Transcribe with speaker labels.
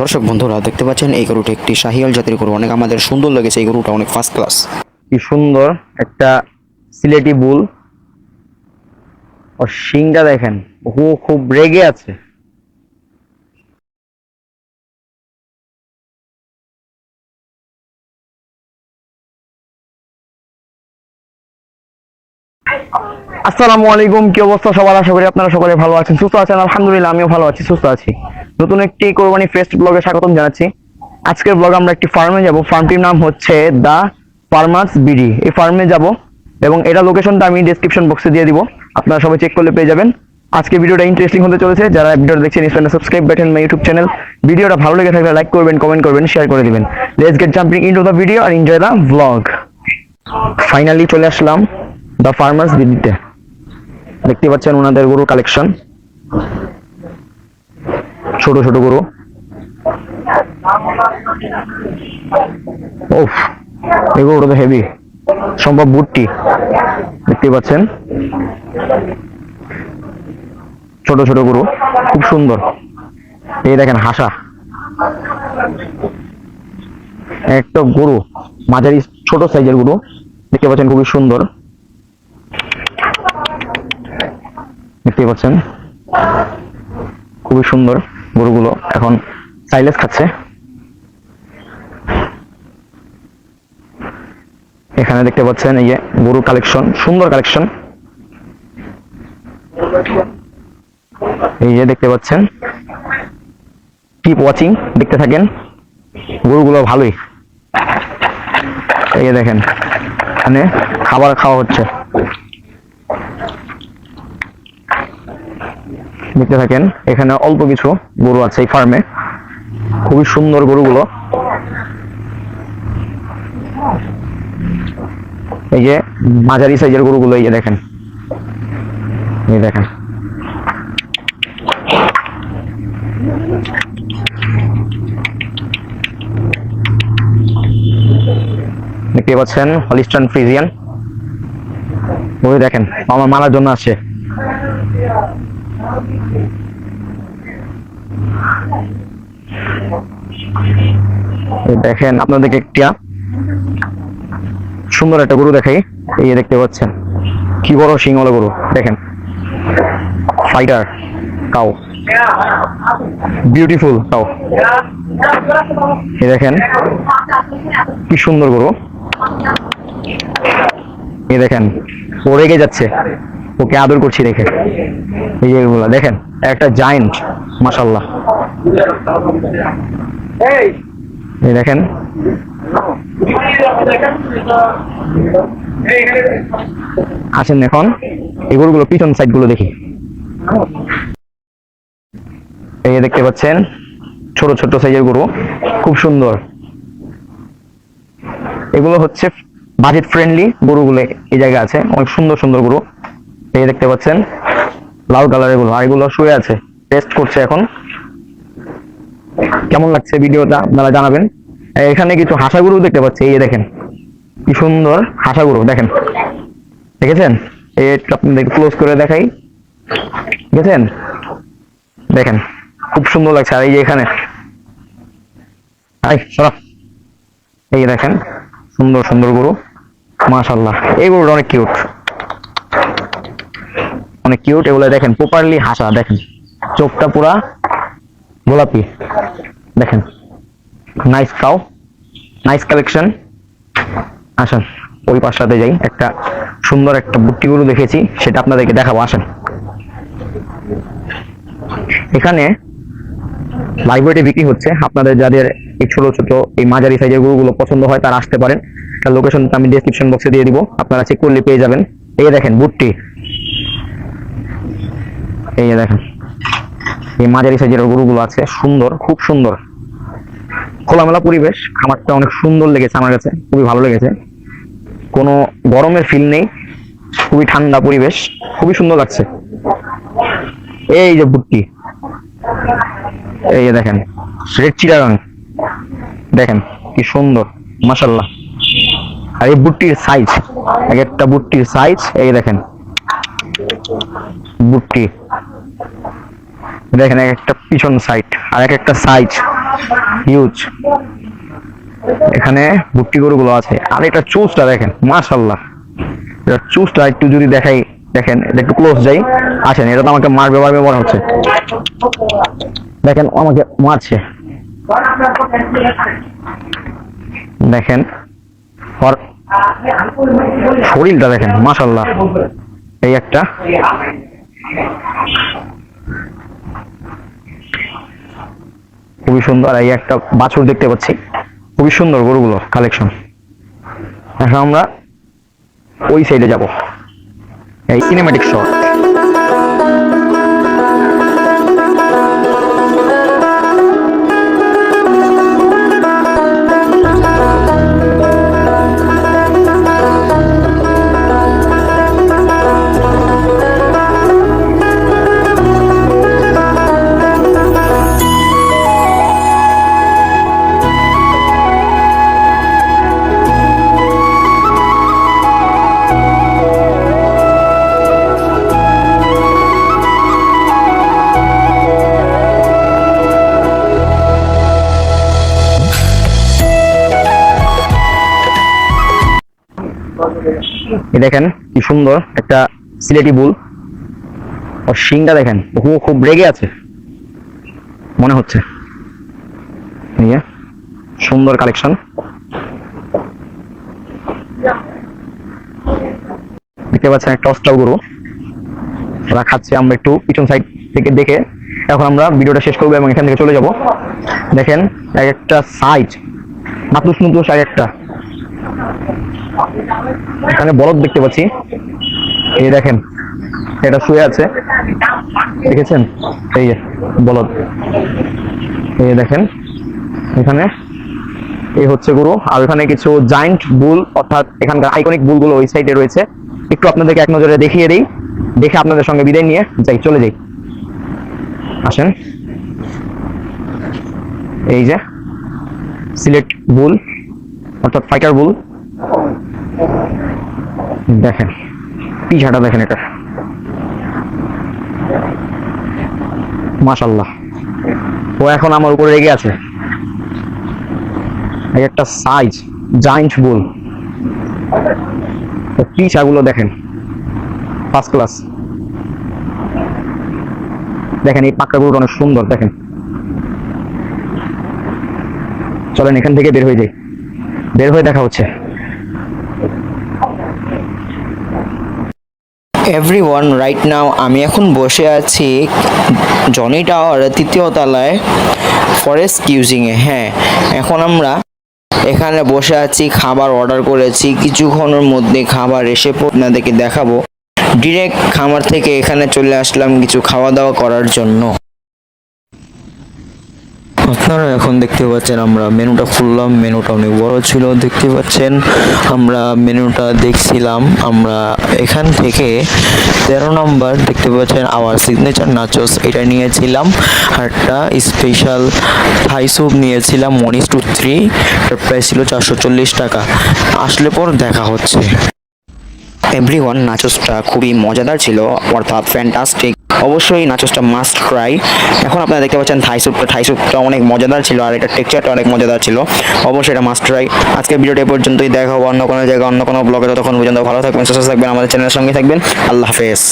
Speaker 1: দর্শক বন্ধুরা দেখতে পাচ্ছেন এই গরুটা একটি শাহিওয়াল জাতের গরু। অনেক আমাদের সুন্দর লেগেছে, এই গরুটা অনেক ফার্স্ট ক্লাস।
Speaker 2: কি সুন্দর একটা সিলেটি বুল। ওর শিংটা দেখেন, ও খুব রেগে আছে। আসসালামু আলাইকুম, কি অবস্থা সবার? আশা করি আপনারা সকলে ভালো আছেন, সুস্থ আছেন। আলহামদুলিল্লাহ, আমিও ভালো আছি, সুস্থ আছি। নতুন একটি কোরবানি ফেস্ট ব্লগে স্বাগতম জানাচ্ছি। আজকের ব্লগে আমরা একটি ফার্মে যাব। ফার্মটির নাম হচ্ছে দা ফার্মার্স বিডি। এই ফার্মে যাব এবং এটা লোকেশনটা আমি ডেসক্রিপশন বক্সে দিয়ে দিব, আপনারা সবাই চেক করলে পেয়ে যাবেন। আজকে ভিডিওটা ইন্টারেস্টিং হতে চলেছে। যারা ভিডিওটা দেখছেন ইনস্টাগ্রামে subscribe button my YouTube channel. ভিডিওটা ভালো লেগে থাকলে লাইক করবেন, কমেন্ট করবেন, শেয়ার করে দিবেন। Let's get jumping into the video আর এনজয় দ্য ব্লগ। ফাইনালি চলে আসলাম দা ফার্মার্স বিডিতে। দেখতে পাচ্ছেন ওনাদের গরু কালেকশন, ছোট ছোট গরু। ওফ, এই গরুটা তো হেভি, সম্ভব বুটটি। দেখতে পাচ্ছেন ছোট ছোট গরু, খুব সুন্দর। এই দেখেন হাসা একটা গরু, মাঝারি ছোট সাইজের গরু। দেখতে পাচ্ছেন খুবই সুন্দর, দেখতে পাচ্ছেন খুবই সুন্দর গরুগুলো। এখন সাইলেজ খাচ্ছে। এখানে দেখতে পাচ্ছেন এই যে গরু কালেকশন, সুন্দর কালেকশন। এই যে দেখতে পাচ্ছেন, কিপ ওয়াচিং, দেখতে থাকেন। গরুগুলো ভালোই। এই যে দেখেন এখানে খাবার খাওয়া হচ্ছে, দেখতে থাকেন। এখানে অল্প কিছু গরু আছে এই ফার্মে, খুবই সুন্দর গরুগুলো। এই যে মাঝারি সাইজের গরুগুলো, এই যে দেখেন, এই দেখেন। দেখতে পাচ্ছেন হলিস্টাইন ফ্রিজিয়ান। ওই দেখেন আমার মালার জন্য আসছে। দেখেন আপনাদেরকে একটা সুন্দর একটা গরু দেখাই। এই যে দেখতে পাচ্ছেন কি বড় সিংওয়ালা গরু, দেখেন। Fighter cow, beautiful cow. এই দেখেন কি সুন্দর গরু। এই দেখেন ও রেগে যাচ্ছে, ওকে আদর করছি দেখে। এই যে এগুলা দেখেন, একটা জায়ান্ট, মাশাআল্লাহ। এই দেখেন আসেন এখন এই গরুগুলো পিছন সাইড গুলো দেখি। এই যে দেখতে পাচ্ছেন ছোট ছোট সাইজের গরু, খুব সুন্দর। এগুলো হচ্ছে বাজেট ফ্রেন্ডলি গরুগুলো এই জায়গায় আছে, অনেক সুন্দর সুন্দর গরু। এই দেখতে পাচ্ছেন লাল কালারের গরু, আর এগুলো শুয়ে আছে, টেস্ট করছে এখন। কেমন লাগছে ভিডিওটা আপনারা জানাবেন। এখানে কিছু হাসা গরু দেখতে পাচ্ছি, এই দেখেন কি সুন্দর হাসা গরু, দেখেন, দেখেছেন? এই আপনাদের ক্লোজ করে দেখাই, দেখেছেন? দেখেন খুব সুন্দর লাগছে। আর এই যে এখানে এই দেখেন সুন্দর সুন্দর গরু, মাশাআল্লাহ। এই গরুটা অনেক কিউট, অনেক কিউট। এগুলো দেখেন প্রপারলি হাসা, দেখেন চোখটা পুরা গোলাপি, দেখেন। Nice cow, nice collection. আসেন ওই পাশটাতে যাই, একটা সুন্দর একটা বুট্টি গরু দেখেছি, সেটা আপনাদেরকে দেখাবো। আসেন, এখানে লাইভ ওয়েটে বিক্রি হচ্ছে। আপনাদের যাদের এই ছোট ছোট এই মাঝারি সাইজের গরুগুলো পছন্দ হয় তারা আসতে পারেন। তার লোকেশনটা আমি ডেসক্রিপশন বক্সে দিয়ে দিব, আপনারা চেক করলে পেয়ে যাবেন। এই দেখেন বুটটি, এই দেখেন এই মাঝারি সাইজের গরুগুলো আছে, সুন্দর, খুব সুন্দর। খোলামেলা পরিবেশ, খামারটা অনেক সুন্দর লেগেছে আমার কাছে, খুবই ভালো লেগেছে। কোনো গরমের ফিল নেই, খুবই ঠান্ডা পরিবেশ, খুবই সুন্দর লাগছে। এই যে বুটটি, এই দেখেন রেড চিটাগাং, দেখেন কি সুন্দর, মাশাআল্লাহ। আর এই বুটটির সাইজ, এক একটা বুটটির সাইজ, এই দেখেন বুটটি, দেখেন এক একটা পিছন সাইড আর এক একটা সাইজ, হিউজ। এখানে ভুট্টি গরুগুলো আছে। আর এটা চুজটা দেখেন, মাশাল্লাহ। এটা চুজটা একটু যদি দেখাই, দেখেন এটা একটু ক্লোজ যাই, আসেন। এটা তো আমাকে মারবে মারবে মনে হচ্ছে। দেখেন ও আমাকে মারছে, দেখেন ওর শরীরটা দেখেন, মাশাল্লাহ। এই একটা খুবই সুন্দর, এই একটা বাছুর দেখতে পাচ্ছি, খুবই সুন্দর গরুগুলো কালেকশন। এখন আমরা ওই সাইডে যাব, এই সিনেম্যাটিক শট। এই দেখেন কি সুন্দর একটা সিলেটি বুল, আর শিংটা দেখেন, ও খুব রেগে আছে মনে হচ্ছে। নিয়ে সুন্দর কালেকশন। দেখতে পাচ্ছেন একটা অস্ট্রাল গরু, ওরা খাচ্ছে। আমরা একটু পিছন সাইড থেকে দেখে এখন আমরা ভিডিওটা শেষ করবো এবং এখান থেকে চলে যাব। দেখেন এক একটা সাইজ নাতুস নুতুস, এক একটা। এখানে বলদ দেখতে পাচ্ছি, এই দেখেন এটা শুয়ে আছে, দেখেছেন? এই যে বলদ, এই দেখেন এখানে এই হচ্ছে গরু। আর ওখানে কিছু জায়ান্ট বুল, অর্থাৎ এখানকার আইকনিক বুলগুলো ওই সাইডে রয়েছে। একটু আপনাদেরকে এক নজরে দেখিয়ে দিই, দেখে আপনাদের সঙ্গে বিদায় নিয়ে চলে যাই। আসেন, এই যে সিলেট বুল, অর্থাৎ ফাইটার বুল। দেখেন পিছাটা দেখেন, এটা মাশাল্লাহ। ও এখন আমার উপরে রেগে আছে। একটা সাইজ জায়ান্ট বুল, পিছাগুলো দেখেন ফার্স্ট ক্লাস। দেখেন এই পাক্কা গরুটা অনেক সুন্দর, দেখেন। চলেন এখান থেকে বের হয়ে যাই, বের হয়ে দেখা হচ্ছে।
Speaker 1: এভরিওয়ান, রাইট নাও আমি এখন বসে আছি জনি টাওয়ারের ৩য় তলায় ফরেস্ট কিউজিংয়ে। হ্যাঁ, এখন আমরা এখানে বসে আছি, খাবার অর্ডার করেছি। কিছুক্ষণের মধ্যে খাবার এসে আপনাদেরকে দেখাবো। ডিরেক্ট খামার থেকে এখানে চলে আসলাম কিছু খাওয়া দাওয়া করার জন্য। আপনারা এখন দেখতে পাচ্ছেন আমরা মেনুটা খুললাম, মেনুটা অনেক বড় ছিল দেখতে পাচ্ছেন। আমরা মেনুটা দেখছিলাম, আমরা এখান থেকে 13 নম্বর দেখতে পাচ্ছেন আওয়ার সিগনেচার নাচোস এটা নিয়েছিলাম। আর একটা স্পেশাল থাই স্যুপ নিয়েছিলাম 1:3, এটার প্রাইস ছিল 440 টাকা। আসলে পর দেখা হচ্ছে। এভরিওয়ান, নাচোসটা খুবই মজাদার ছিল, অর্থাৎ ফ্যান্টাস্টিক। অবশ্যই নাচোসটা মাস্ট ট্রাই। এখন আপনারা দেখতে পাচ্ছেন থাই স্যুপটা অনেক মজাদার ছিল, আর এটা টেক্সচারটা অনেক মজাদার ছিল। অবশ্যই এটা মাস্ট ট্রাই। আজকের ভিডিওটা এই পর্যন্তই, দেখা হবে অন্য কোনো জায়গায় অন্য কোনো ব্লগে। ততক্ষণ পর্যন্ত ভালো থাকবেন, সুস্থ থাকবেন, আমাদের চ্যানেলের সঙ্গে থাকবেন। আল্লাহ হাফেজ।